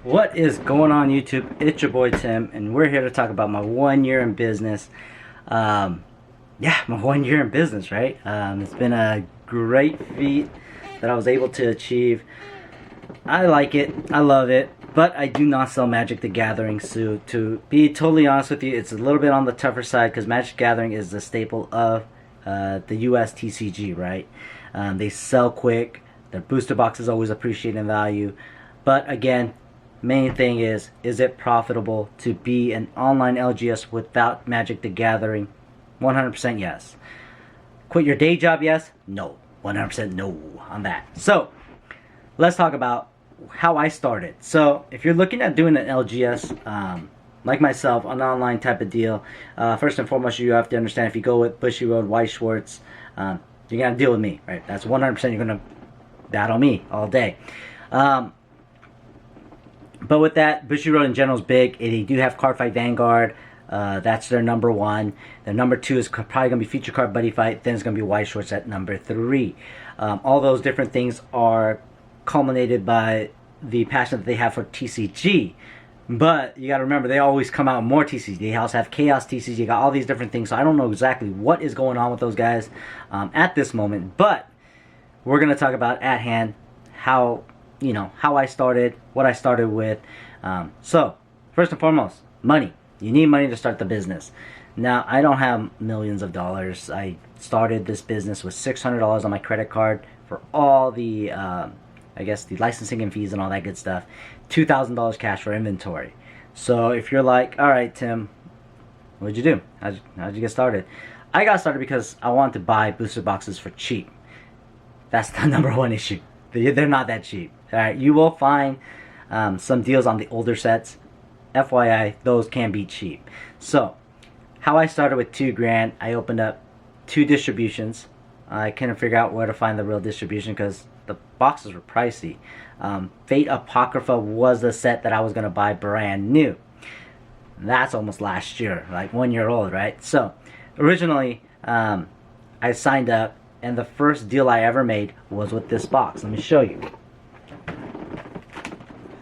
What is going on, YouTube? It's your boy Tim, and we're here to talk about my 1 year in business. Yeah, my 1 year in business, right? It's been a great feat that I was able to achieve. I like it, I love it, but I do not sell Magic the Gathering. So to be totally honest with you, it's a little bit on the tougher side because Magic the Gathering is the staple of the US TCG, right? They sell quick. Their booster boxes always appreciate in value, but again, main thing is it profitable to be an online LGS without Magic the Gathering? 100% yes. Quit your day job? Yes? No. 100% no on that. So let's talk about how I started. So if you're looking at doing an LGS, like myself, an online type of deal, first and foremost, you have to understand if you go with Bushy-Road, Weiss Schwarz, you're going to deal with me, right? That's 100% you're going to battle me all day. But with that, Bushy-Road in general is big. They do have Card Fight Vanguard. That's their number one. Their number two is probably going to be Feature Card Buddyfight. Then it's going to be Weiss Schwarz at number three. All those different things are culminated by the passion that they have for TCG. But you got to remember, they always come out with more TCG. They also have Chaos TCG. Got all these different things. So I don't know exactly what is going on with those guys at this moment. But we're going to talk about at hand how I started, what I started with. So first and foremost, money. You need money to start the business. Now, I don't have millions of dollars. I started this business with $600 on my credit card for all the, I guess, the licensing and fees and all that good stuff. $2,000 cash for inventory. So if you're like, all right, Tim, what'd you do? How'd you get started? I got started because I wanted to buy booster boxes for cheap. That's the number one issue. They're not that cheap. All right, you will find some deals on the older sets. FYI, those can be cheap. So, how I started with $2,000, I opened up 2 distributions. I couldn't figure out where to find the real distribution because the boxes were pricey. Fate Apocrypha was the set that I was going to buy brand new. That's almost last year, like 1 year old, right? So, originally, I signed up, and the first deal I ever made was with this box. Let me show you.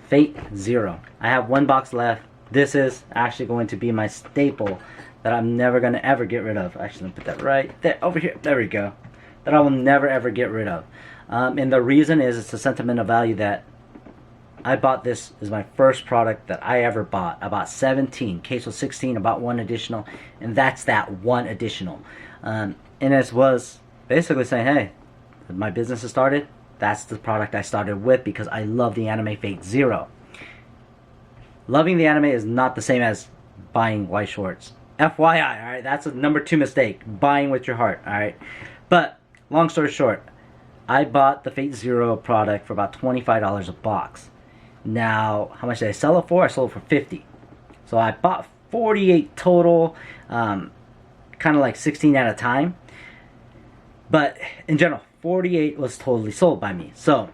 Fate 0. I have 1 box left. This is actually going to be my staple that I'm never going to ever get rid of. Actually, let me put that right there, over here. There we go. That I will never ever get rid of. And the reason is it's a sentimental value that I bought. This is my first product that I ever bought. I bought 17. Case was 16. I bought 1 additional. And that's that 1 additional. And it was basically saying, hey, my business has started. That's the product I started with because I love the anime Fate 0. Loving the anime is not the same as buying Weiss Schwarz. FYI, alright? That's a number 2 mistake. Buying with your heart, alright? But, long story short, I bought the Fate 0 product for about $25 a box. Now, how much did I sell it for? I sold it for $50. So I bought 48 total, kind of like 16 at a time. But, in general, 48 was totally sold by me. So,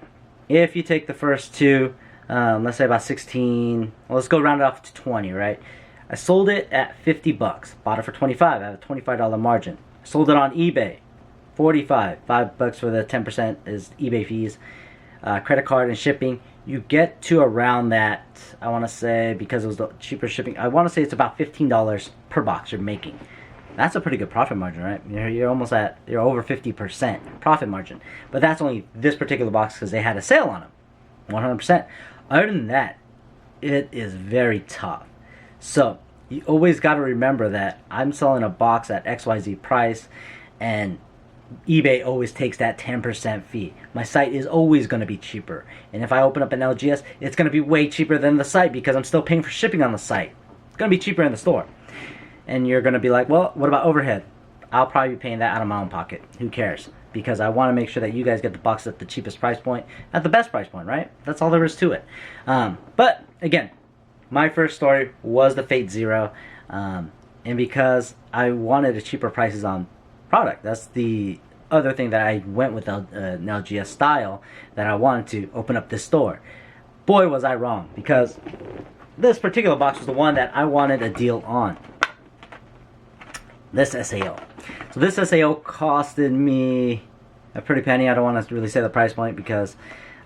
if you take the first 2, let's say about 16, well, let's go round it off to 20, right? I sold it at 50 bucks. Bought it for 25. I have a $25 margin. Sold it on eBay, 45. 5 bucks for the 10% is eBay fees, credit card and shipping. You get to around that, I want to say, because it was the cheaper shipping, I want to say it's about $15 per box you're making. That's a pretty good profit margin, right? You're almost at, you're over 50% profit margin. But that's only this particular box because they had a sale on them. 100%. Other than that, it is very tough. So, you always got to remember that I'm selling a box at XYZ price, and eBay always takes that 10% fee. My site is always going to be cheaper. And if I open up an LGS, it's going to be way cheaper than the site because I'm still paying for shipping on the site. It's going to be cheaper in the store. And you're going to be like, well, what about overhead? I'll probably be paying that out of my own pocket. Who cares? Because I want to make sure that you guys get the box at the cheapest price point, at the best price point, right? That's all there is to it. But, again, my first story was the Fate 0. And because I wanted a cheaper prices on product, that's the other thing that I went with an LGS style, that I wanted to open up this store. Boy, was I wrong, because this particular box was the one that I wanted a deal on. This SAO. So this SAO costed me a pretty penny. I don't want to really say the price point because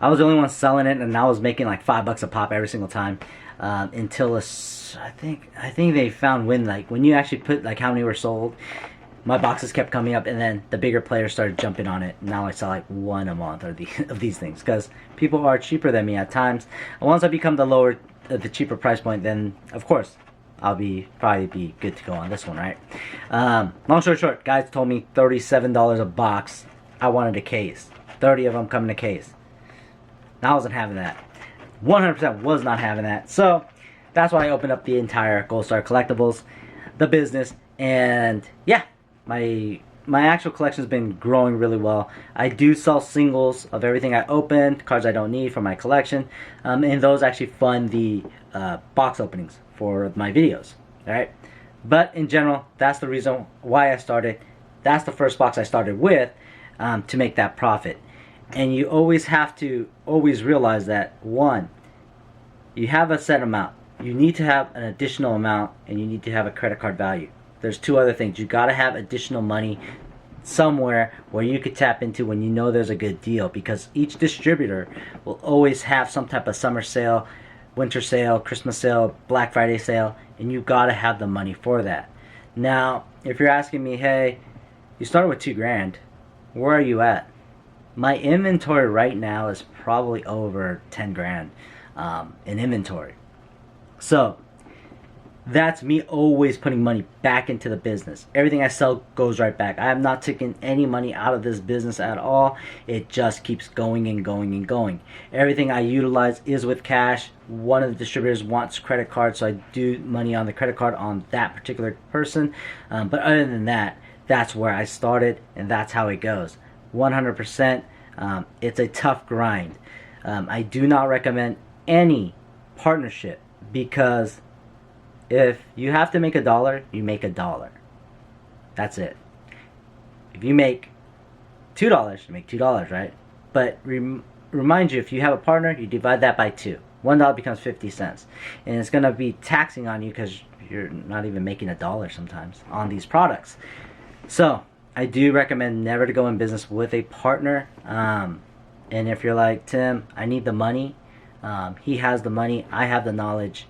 I was the only one selling it, and I was making like $5 a pop every single time, until I think they found when you actually put like how many were sold, my boxes kept coming up, and then the bigger players started jumping on it. Now I sell like one a month of these things because people are cheaper than me at times. And once I become the cheaper price point, then of course I'll probably be good to go on this one, right? Long story short, guys told me $37 a box. I wanted a case. 30 of them come in a case. I wasn't having that. 100% was not having that. So that's why I opened up the entire GoldStar Collectibles, the business, and yeah, my actual collection has been growing really well. I do sell singles of everything I open, cards I don't need for my collection, and those actually fund the box openings for my videos. All right, but in general, that's the reason why I started. That's the first box I started with, to make that profit. And you always have to realize that, one, you have a set amount. You need to have an additional amount, and you need to have a credit card value. There's two other things. You got to have additional money somewhere where you could tap into when you know there's a good deal, because each distributor will always have some type of summer sale, winter sale, Christmas sale, Black Friday sale, and you got to have the money for that. Now, if you're asking me, hey, you started with $2,000, where are you at? My inventory right now is probably over 10 grand in inventory. So that's me always putting money back into the business. Everything I sell goes right back. I am not taking any money out of this business at all. It just keeps going and going and going. Everything I utilize is with cash. One of the distributors wants credit card, so I do money on the credit card on that particular person. But other than that, that's where I started, and that's how it goes. 100%. It's a tough grind. I do not recommend any partnership, because if you have to make $1, you make $1. That's it. If you make $2, you make $2, right? But remind you, if you have a partner, you divide that by 2. $1 becomes 50 cents. And it's going to be taxing on you because you're not even making $1 sometimes on these products. So I do recommend never to go in business with a partner. And if you're like, Tim, I need the money. He has the money. I have the knowledge.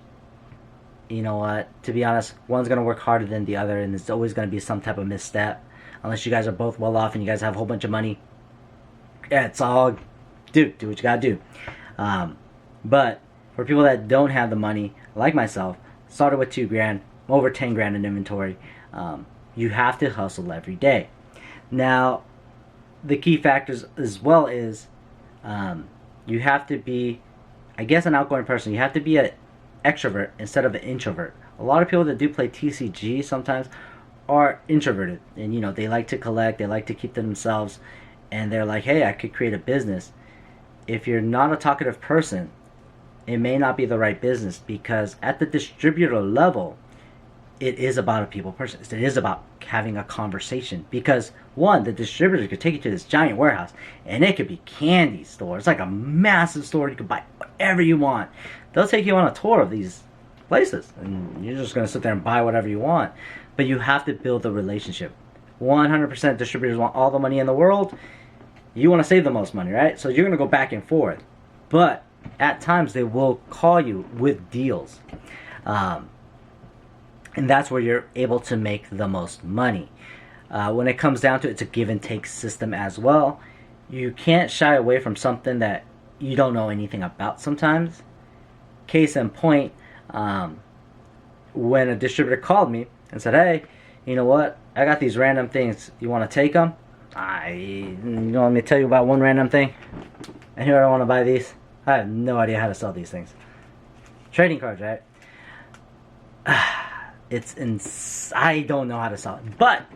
You know what? To be honest, one's going to work harder than the other, and there's always going to be some type of misstep. Unless you guys are both well off and you guys have a whole bunch of money. Yeah, it's all, do what you got to do. But for people that don't have the money, like myself, started with $2,000, over 10 grand in inventory. You have to hustle every day. Now, the key factors as well is you have to be, I guess, an outgoing person. You have to be an extrovert instead of an introvert. A lot of people that do play TCG sometimes are introverted, and you know, they like to collect, they like to keep to themselves, and they're like, hey, I could create a business. If you're not a talkative person, it may not be the right business, because at the distributor level, it is about a people person. It is about having a conversation, because one, the distributor could take you to this giant warehouse, and it could be candy store. It's like a massive store. You could buy whatever you want. They'll take you on a tour of these places, and you're just going to sit there and buy whatever you want. But you have to build a relationship. 100% distributors want all the money in the world. You want to save the most money, right? So you're going to go back and forth. But at times they will call you with deals. And that's where you're able to make the most money. When it comes down to it, it's a give and take system as well. You can't shy away from something that you don't know anything about sometimes. Case in point, when a distributor called me and said, hey, you know what, I got these random things, you want to take them? You want me to tell you about one random thing? And here I want to buy these. I have no idea how to sell these things. Trading cards, right? I don't know how to sell it. But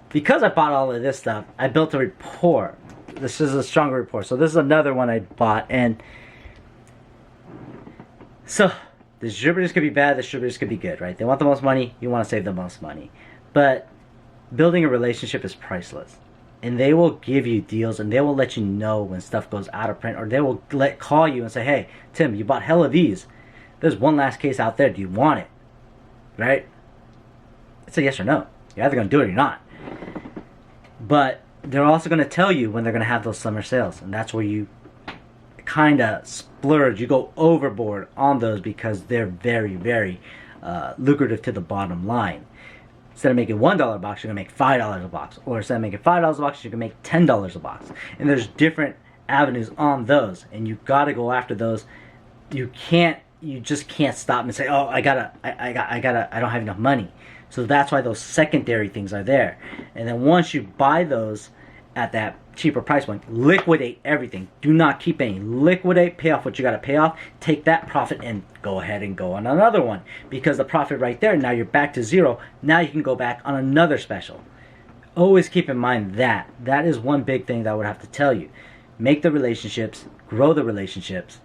because I bought all of this stuff, I built a rapport. This is a stronger rapport. So this is another one I bought, and so the distributors could be bad, the distributors could be good, right? They want the most money, you want to save the most money. But building a relationship is priceless. And they will give you deals, and they will let you know when stuff goes out of print, or they will call you and say, hey, Tim, you bought hell of these. There's one last case out there. Do you want it? Right? It's a yes or no. You're either going to do it or you're not. But they're also going to tell you when they're going to have those summer sales. And that's where you kind of splurge, you go overboard on those because they're very, very lucrative to the bottom line. Instead of making $1 a box, you're gonna make $5 a box, or instead of making $5 a box, you can make $10 a box. And there's different avenues on those, and you gotta go after those. You just can't stop and say, oh, I don't have enough money. So that's why those secondary things are there. And then once you buy those at that cheaper price point, liquidate everything. Do not keep any. Liquidate, pay off what you got to pay off, take that profit and go ahead and go on another one. Because the profit right there, now you're back to zero. Now you can go back on another special. Always keep in mind that. That is one big thing that I would have to tell you. Make the relationships, grow the relationships,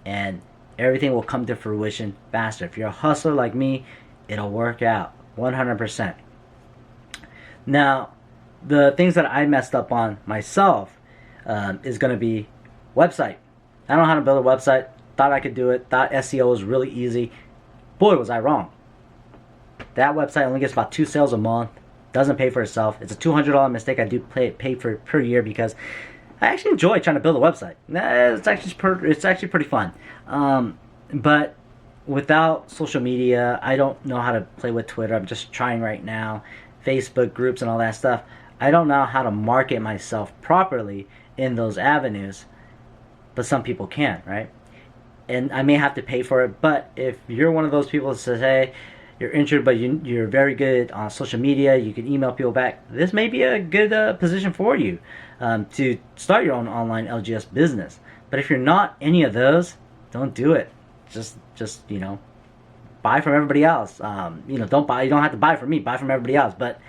and everything will come to fruition faster. If you're a hustler like me, it'll work out 100%. Now, the things that I messed up on myself is going to be website. I don't know how to build a website. Thought I could do it. Thought SEO was really easy. Boy, was I wrong. That website only gets about 2 sales a month. Doesn't pay for itself. It's a $200 mistake I do pay for per year because I actually enjoy trying to build a website. It's actually pretty fun. But without social media, I don't know how to play with Twitter. I'm just trying right now. Facebook groups and all that stuff. I don't know how to market myself properly in those avenues, but some people can, right? And I may have to pay for it, but if you're one of those people that says, hey, you're interested, but you're very good on social media, you can email people back, this may be a good position for you to start your own online LGS business. But if you're not any of those, don't do it. Just buy from everybody else. Don't buy. You don't have to buy from me. Buy from everybody else. But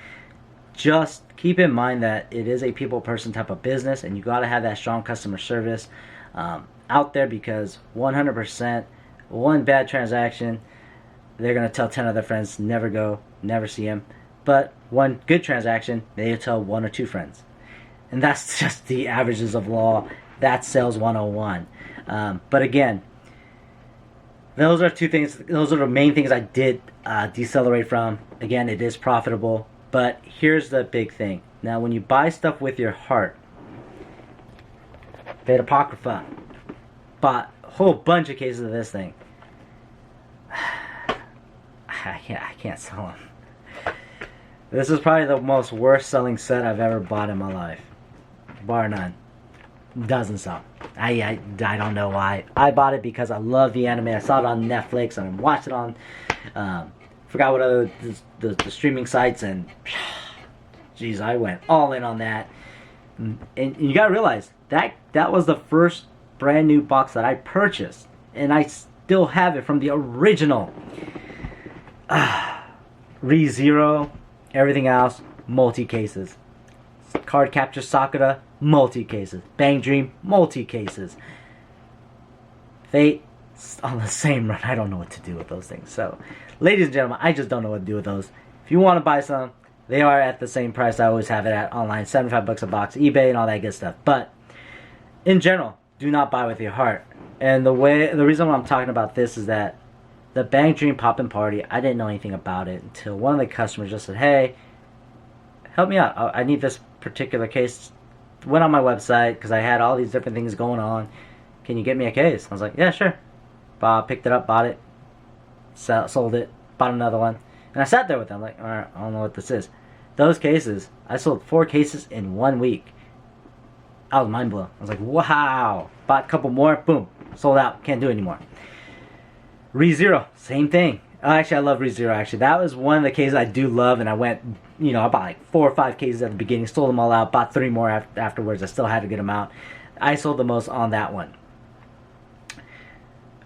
just keep in mind that it is a people person type of business, and you got to have that strong customer service out there, because 100%, one bad transaction, they're gonna tell 10 other friends, never go, never see him. But one good transaction, they tell 1 or 2 friends, and that's just the averages of law. That's sales 101. But again, those are 2 things. Those are the main things I did decelerate from. Again, it is profitable, but here's the big thing. Now, when you buy stuff with your heart, Beta Apocrypha bought a whole bunch of cases of this thing. I can't sell them. This is probably the most worst selling set I've ever bought in my life, bar none. Doesn't sell. I don't know why. I bought it because I love the anime. I saw it on Netflix and I watched it on forgot what other the streaming sites, and geez, I went all in on that. And you gotta realize that was the first brand new box that I purchased, and I still have it from the original. ReZero, everything else, multi cases. Card Capture Sakura, multi cases. Bang Dream, multi cases. Fate, on the same run. I don't know what to do with those things. So, ladies and gentlemen, I just don't know what to do with those. If you want to buy some, they are at the same price I always have it at online, $75 a box, eBay and all that good stuff. But in general, do not buy with your heart. And the reason why I'm talking about this is that the Bang Dream Poppin' Party, I didn't know anything about it until one of the customers just said, hey, help me out. I need this particular case. Went on my website because I had all these different things going on. Can you get me a case? I was like, yeah, sure. Picked it up, bought it, sold it, bought another one. And I sat there with them like, all right, I don't know what this is. Those cases, I sold 4 cases in 1 week. I was mind blown. I was like, wow. Bought a couple more, boom, sold out. Can't do it anymore. ReZero, same thing. Actually, I love ReZero. Actually, that was one of the cases I do love, and I went, I bought like 4 or 5 cases at the beginning, sold them all out, bought 3 more afterwards. I still had a good amount. I sold the most on that one.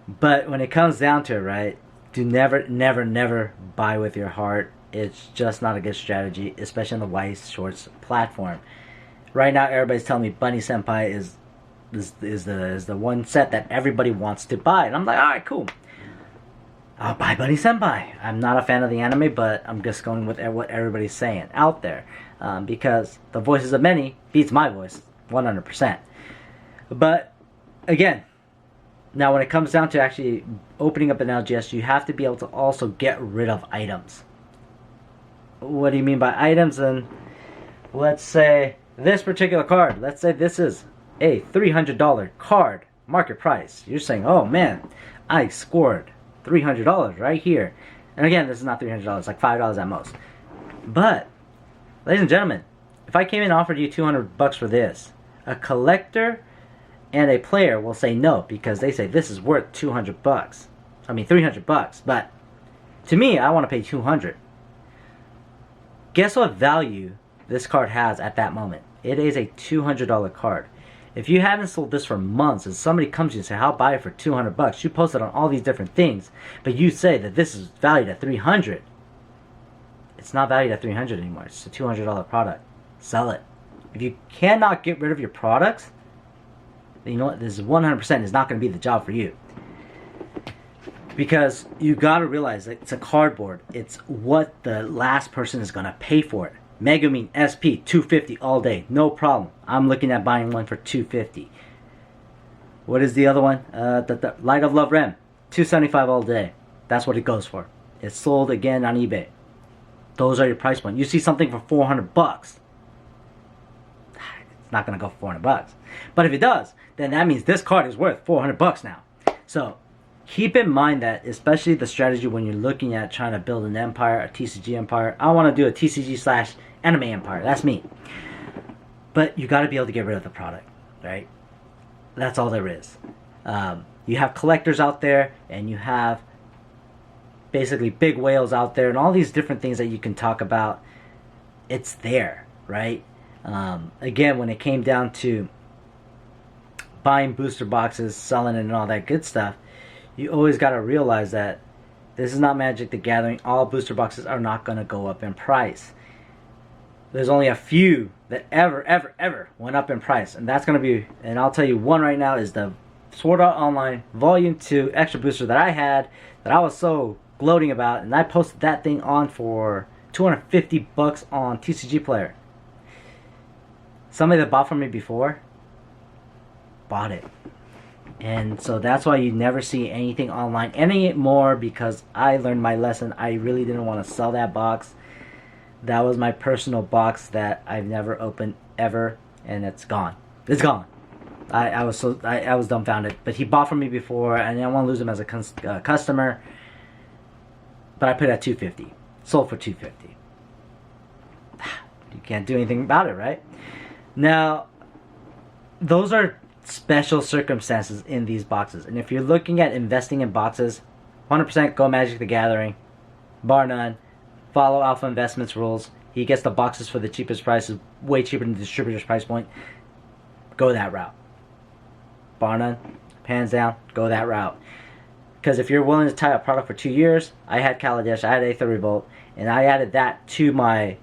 But when it comes down to it, right, do never buy with your heart. It's just not a good strategy, especially on the Weiss Schwarz platform. Right now, everybody's telling me Bunny Senpai is the one set that everybody wants to buy, and I'm like, all right, cool. I'll buy Buddy Senpai. I'm not a fan of the anime, but I'm just going with what everybody's saying out there. Because the voices of many beats my voice, 100%. But, again, now when it comes down to actually opening up an LGS, you have to be able to also get rid of items. What do you mean by items? And let's say this particular card. Let's say this is a $300 card. market price. You're saying, oh man, I scored $300 right here. And again, this is not $300, it's like $5 at most. But, ladies and gentlemen, if I came in and offered you $200 for this, a collector and a player will say no, because they say this is worth $200. I mean $300, but to me, I want to pay $200. Guess what value this card has at that moment? It is a $200 card. If you haven't sold this for months and somebody comes to you and says, I'll buy it for $200, you post it on all these different things, but you say that this is valued at $300. It's not valued at $300 anymore. It's a $200 product. Sell it. If you cannot get rid of your products, then you know what? This 100% is not going to be the job for you. Because you got to realize that it's a cardboard. It's what the last person is going to pay for it. Megumin SP $250 all day, no problem. I'm looking at buying one for $250. What is the other one? The Light of Love Rem $275 all day. That's what it goes for. It's sold again on eBay. Those are your price points. You see something for $400, it's not gonna go for $400. But if it does, then that means this card is worth $400 now. So keep in mind that, especially the strategy when you're looking at trying to build an empire, a TCG empire. I want to do a TCG / anime empire. That's me. But you got to be able to get rid of the product, right? That's all there is. You have collectors out there, and you have basically big whales out there, and all these different things that you can talk about. It's there, right? Again, when it came down to buying booster boxes, selling it, and all that good stuff, you always got to realize that this is not Magic the Gathering. All booster boxes are not going to go up in price. There's only a few that ever went up in price. And that's going to be, and I'll tell you one right now, is the Sword Art Online Volume 2 Extra Booster that I had, that I was so gloating about. And I posted that thing on for $250 on TCG Player. Somebody that bought from me before bought it. And so that's why you never see anything online anymore, because I learned my lesson. I really didn't want to sell that box. That was my personal box that I've never opened ever, and it's gone. It's gone. I was dumbfounded. But he bought from me before, and I didn't want to lose him as a customer. But I put it at $250. Sold for $250. You can't do anything about it, right? Now, those are special circumstances in these boxes. And if you're looking at investing in boxes, 100% go Magic the Gathering, bar none. Follow Alpha Investments rules. He gets the boxes for the cheapest prices, way cheaper than the distributor's price point. Go that route. Bar none, hands down, go that route. Because if you're willing to tie a product for 2 years, I had Kaladesh, I had Aether Revolt, and I added that to my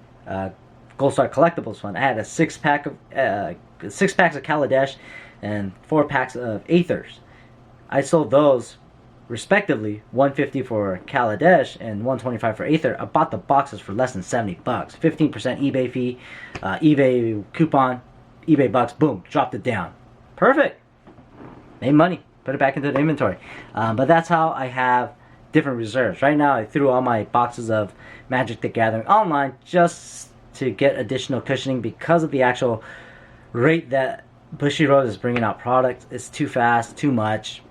GoldStar Collectibles fund. I had a 6 packs of Kaladesh and 4 packs of Aethers. I sold those respectively, $150 for Kaladesh and $125 for Aether. I bought the boxes for less than $70. 15% eBay fee, eBay coupon, eBay bucks, boom, dropped it down. Perfect. Made money. Put it back into the inventory. But that's how I have different reserves. Right now, I threw all my boxes of Magic the Gathering online just to get additional cushioning because of the actual rate that Bushiroad is bringing out products. It's too fast, too much,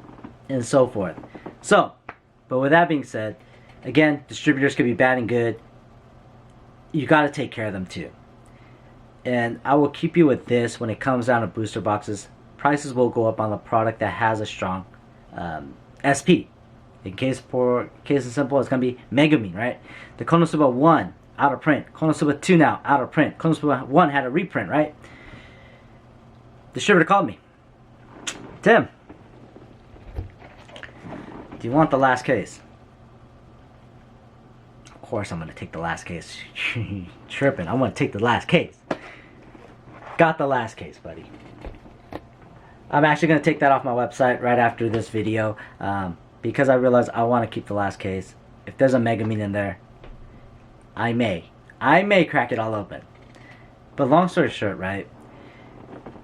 and so forth. So, but with that being said, again, distributors could be bad and good. You got to take care of them too. And I will keep you with this: when it comes down to booster boxes, prices will go up on the product that has a strong SP. In case and simple, it's going to be Megumin, right? The Konosuba 1 out of print. Konosuba 2 now out of print. Konosuba 1 had a reprint, right? Distributor called me. Tim, do you want the last case? Of course I'm going to take the last case. Tripping. I'm going to take the last case. Got the last case, buddy. I'm actually going to take that off my website right after this video, because I realized I want to keep the last case. If there's a Megumin in there, I may crack it all open. But long story short, right?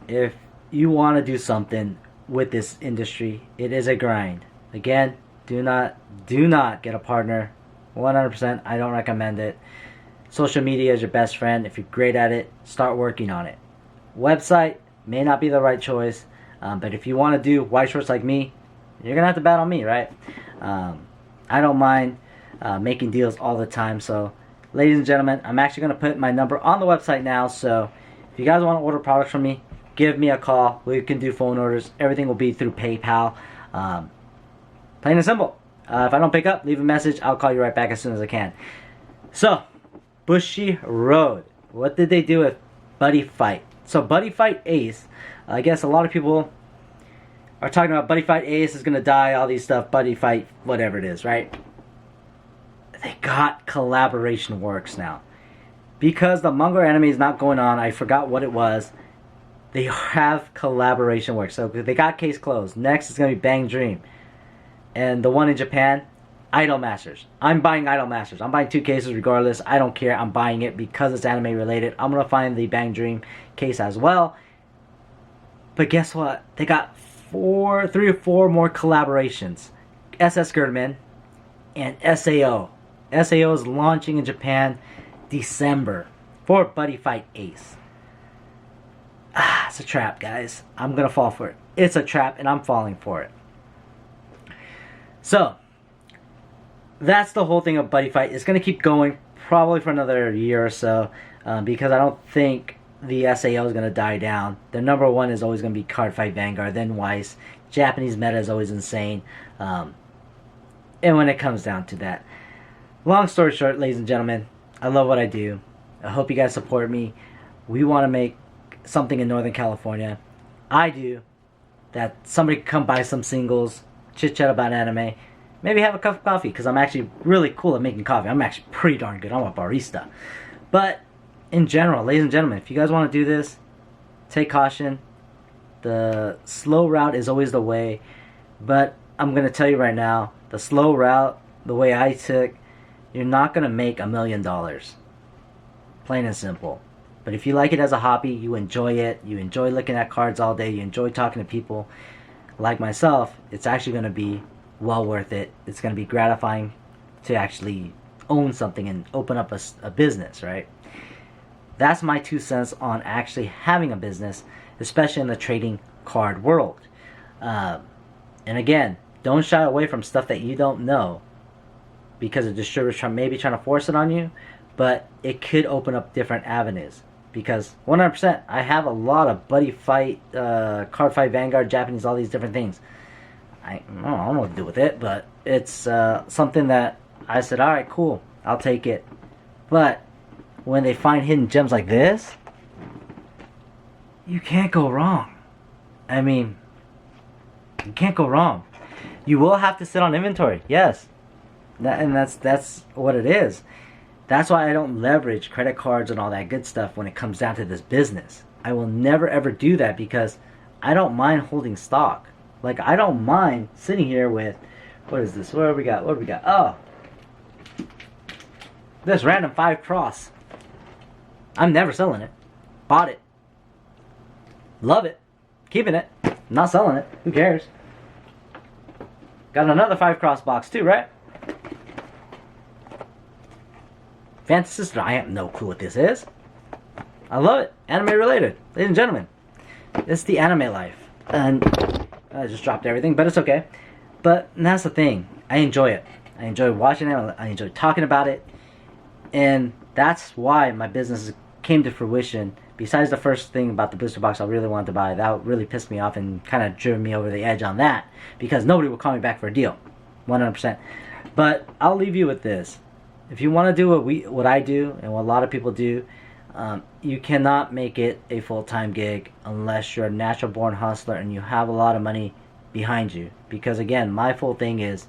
If you want to do something with this industry, it is a grind. Again, do not get a partner. 100%, I don't recommend it. Social media is your best friend. If you're great at it, start working on it. Website may not be the right choice. But if you want to do Weiss Schwarz like me, you're going to have to bet on me, right? I don't mind making deals all the time. So, ladies and gentlemen, I'm actually going to put my number on the website now. So, if you guys want to order products from me, give me a call. We can do phone orders. Everything will be through PayPal. Plain and simple. If I don't pick up, leave a message. I'll call you right back as soon as I can. So, Bushy Road. What did they do with Buddyfight? So, Buddyfight Ace. I guess a lot of people are talking about Buddyfight Ace is going to die, all these stuff, Buddyfight, whatever it is, right? They got collaboration works now. Because the manga anime is not going on, I forgot what it was. They have collaboration works. So they got case closed. Next is going to be Bang Dream. And the one in Japan, Idol Masters. I'm buying Idol Masters. I'm buying 2 cases regardless. I don't care. I'm buying it because it's anime related. I'm going to find the Bang Dream case as well. But guess what? They got 3 or 4 more collaborations. SS Girdman and SAO. SAO is launching in Japan December for Buddyfight Ace. It's a trap, guys. I'm going to fall for it. It's a trap and I'm falling for it. So, that's the whole thing of Buddyfight. It's going to keep going probably for another year or so because I don't think the SAO is going to die down. The number 1 is always going to be Cardfight Vanguard, then Weiss. Japanese meta is always insane. And when it comes down to that. Long story short, ladies and gentlemen, I love what I do. I hope you guys support me. We want to make something in Northern California. I do. That somebody can come buy some singles, chit-chat about anime, maybe have a cup of coffee, because I'm actually really cool at making coffee. I'm actually pretty darn good. I'm a barista. But in general, ladies and gentlemen, if you guys want to do this, take caution. The slow route is always the way. But I'm going to tell you right now, the slow route, the way I took, you're not going to make $1 million. Plain and simple. But if you like it as a hobby, you enjoy it, you enjoy looking at cards all day, you enjoy talking to people like myself, it's actually going to be well worth it. It's going to be gratifying to actually own something and open up a business, right? That's my 2 cents on actually having a business, especially in the trading card world. And again, don't shy away from stuff that you don't know because a distributor's maybe trying to force it on you, but it could open up different avenues. Because 100%, I have a lot of Buddyfight, Cardfight Vanguard, Japanese, all these different things. I don't know what to do with it, but it's something that I said, alright, cool, I'll take it. But when they find hidden gems like this, you can't go wrong. I mean, you can't go wrong. You will have to sit on inventory, yes. That's what it is. That's why I don't leverage credit cards and all that good stuff when it comes down to this business. I will never ever do that because I don't mind holding stock. Like, I don't mind sitting here with, what is this? What do we got? What do we got? Oh, this random 5 cross. I'm never selling it. Bought it. Love it. Keeping it. Not selling it. Who cares? Got another 5 cross box too, right? Fantasy Sister, I have no clue what this is. I love it. Anime related. Ladies and gentlemen, it's the anime life. And I just dropped everything, but it's okay. But that's the thing. I enjoy it. I enjoy watching it. I enjoy talking about it. And that's why my business came to fruition. Besides the first thing about the booster box I really wanted to buy, that really pissed me off and kind of driven me over the edge on that. Because nobody will call me back for a deal. 100%. But I'll leave you with this. If you want to do what I do and what a lot of people do, you cannot make it a full-time gig unless you're a natural-born hustler and you have a lot of money behind you. Because again, my full thing is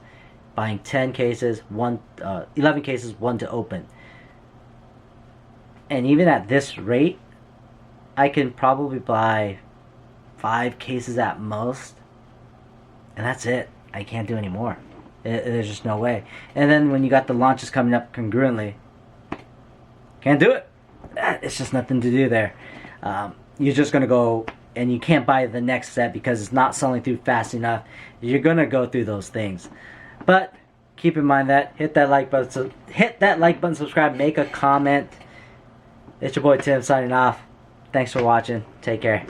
buying 10 cases, 11 cases, 1 to open. And even at this rate, I can probably buy 5 cases at most, and that's it. I can't do any more. There's just no way. And then when you got the launches coming up congruently, can't do it. It's just nothing to do there. You're just going to go, and you can't buy the next set because it's not selling through fast enough. You're going to go through those things. But keep in mind that. Hit that like button, subscribe, make a comment. It's your boy Tim signing off. Thanks for watching. Take care.